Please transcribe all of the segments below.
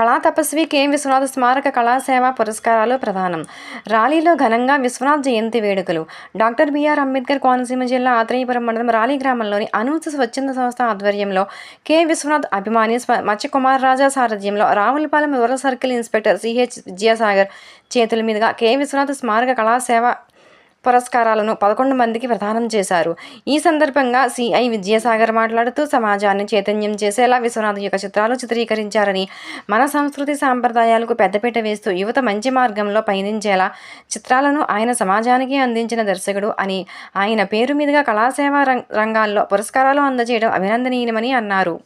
కళా తపస్వి కె విశ్వనాథ్ స్మారక కళాసేవ పురస్కారాలు ప్రదానం. రాలీలో ఘనంగా విశ్వనాథ్ జయంతి వేడుకలు. డాక్టర్ బిఆర్ అంబేద్కర్ కోనసీమ జిల్లా ఆత్రేయపురం మండలం రాలీ గ్రామంలోని అనూస్ స్వచ్ఛంద సంస్థ ఆధ్వర్యంలో కె విశ్వనాథ్ అభిమాని మత్స్యకుమార్ రాజా సారథ్యంలో Ravulapalem rural circle inspector CH Vidyasagar చేతుల మీదుగా కె విశ్వనాథ్ స్మారక కళాసేవ పురస్కారాలను 11 మందికి ప్రదానం చేశారు. ఈ సందర్భంగా సిఐ విద్యాసాగర్ మాట్లాడుతూ సమాజాన్ని చైతన్యం చేసేలా విశ్వనాథ్ యొక్క చిత్రాలు చిత్రీకరించారని, మన సంస్కృతి సాంప్రదాయాలకు పెద్దపీట వేస్తూ యువత మంచి మార్గంలో పయనించేలా చిత్రాలను ఆయన సమాజానికి అందించిన దర్శకుడు అని, ఆయన పేరు మీదుగా కళాసేవా రంగాల్లో పురస్కారాలు అందజేయడం అభినందనీయమని అన్నారు.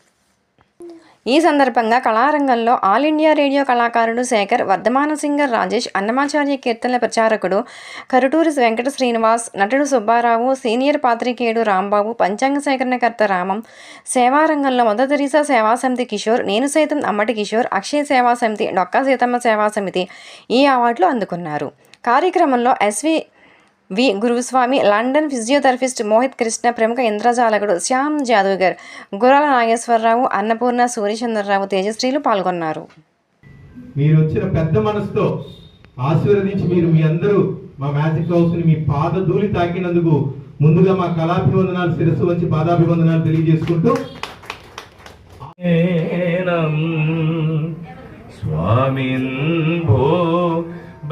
ఈ సందర్భంగా కళారంగంలో ఆల్ ఇండియా రేడియో కళాకారుడు శేఖర్, వర్ధమాన సింగర్ రాజేష్, అన్నమాచార్య కీర్తనల ప్రచారకుడు కరుటూరి వెంకట శ్రీనివాస్, నటుడు సుబ్బారావు, సీనియర్ పాత్రికేయుడు రాంబాబు, పంచాంగ సేకరణకర్త రామం, సేవారంగంలో మదర్ తెరీసా సేవా సమితి కిషోర్, నేను సైతం అమ్మటి కిషోర్, అక్షయ్ సేవా సమితి, డొక్కా సీతమ్మ సేవా సమితి ఈ అవార్డులు అందుకున్నారు. కార్యక్రమంలో వి గురుస్వామి, లండన్ ఫిజియోథెరపిస్ట్ మోహిత్ కృష్ణ, ప్రముఖ ఇంద్రజాలకుడు శ్యామ్ జాదవ్గర్, గురాల నాగేశ్వరరావు, అన్నపూర్ణ, సూర్యచంద్రరావు తేజశ్రీలు పాల్గొన్నారు. మీరు వచ్చిన పెద్ద మనసుతో ఆశీర్వదించి మీరు మీ అందరూ మా మ్యాజిక్ హౌస్ ని మీ పాద ధూళి తాకినందుకు ముందుగా మా కళాభివందనాలు శిరస్సు వచ్చి పాదాభివందనాలు తెలియజేసుకుంటూ స్వామిన్ భో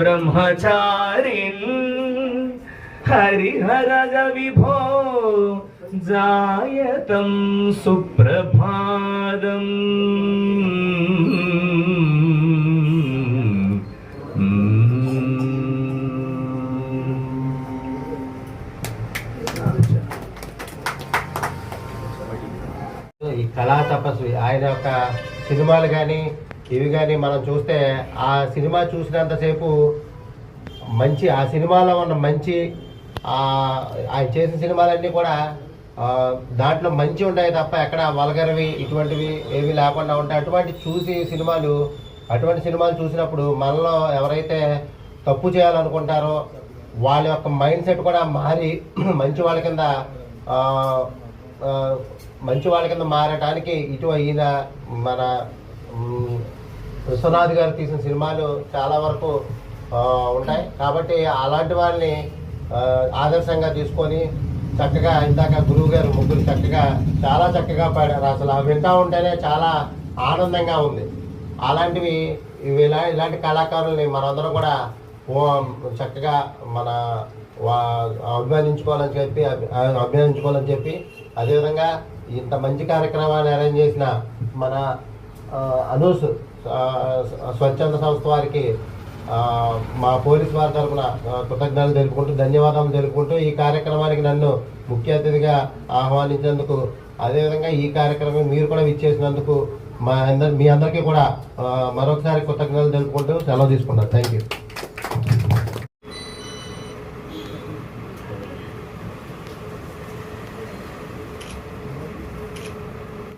బ్రహ్మచారిన్ హరిహర విభో జాయతం సుప్రభాతం. ఈ కళా తపస్వి ఆయన యొక్క సినిమాలు కానీ ఇవి కానీ మనం చూస్తే ఆ సినిమా చూసినంతసేపు మంచి, ఆ సినిమాలో ఉన్న మంచి, ఆయన చేసిన సినిమాలన్నీ కూడా దాంట్లో మంచి ఉంటాయి తప్ప ఎక్కడ వల్గర్వి ఇటువంటివి ఏవి లేకుండా ఉంటాయి. అటువంటి సినిమాలు చూసినప్పుడు మనలో ఎవరైతే తప్పు చేయాలనుకుంటారో వాళ్ళ యొక్క మైండ్ సెట్ కూడా మారి మంచి వాళ్ళ కింద మారటానికి ఈయన మన విశ్వనాథ్ గారు తీసిన సినిమాలు చాలా వరకు ఉంటాయి. కాబట్టి అలాంటి వాళ్ళని ఆదర్శంగా తీసుకొని చక్కగా ఇందాక గురువు గారు ముగ్గురు చాలా చక్కగా పాడారు. అసలు అవి వింటా ఉంటేనే చాలా ఆనందంగా ఉంది. అలాంటివి ఇలాంటి కళాకారుల్ని మనందరం కూడా చక్కగా మన అభినందించుకోవాలని చెప్పి అదేవిధంగా ఇంత మంచి కార్యక్రమాన్ని అరేంజ్ చేసిన మన అనూస్ స్వచ్ఛంద సంస్థ వారికి మా పోలీస్ వారి తరఫున కృతజ్ఞతలు తెలుపుకుంటూ, ధన్యవాదాలు తెలుపుకుంటూ ఈ కార్యక్రమానికి నన్ను ముఖ్య అతిథిగా ఆహ్వానించినందుకు, అదేవిధంగా ఈ కార్యక్రమం మీరు కూడా విచ్చేసినందుకు మీ అందరికీ కూడా మరొకసారి కృతజ్ఞతలు తెలుపుకుంటూ సెలవు తీసుకున్నాను. Thank you.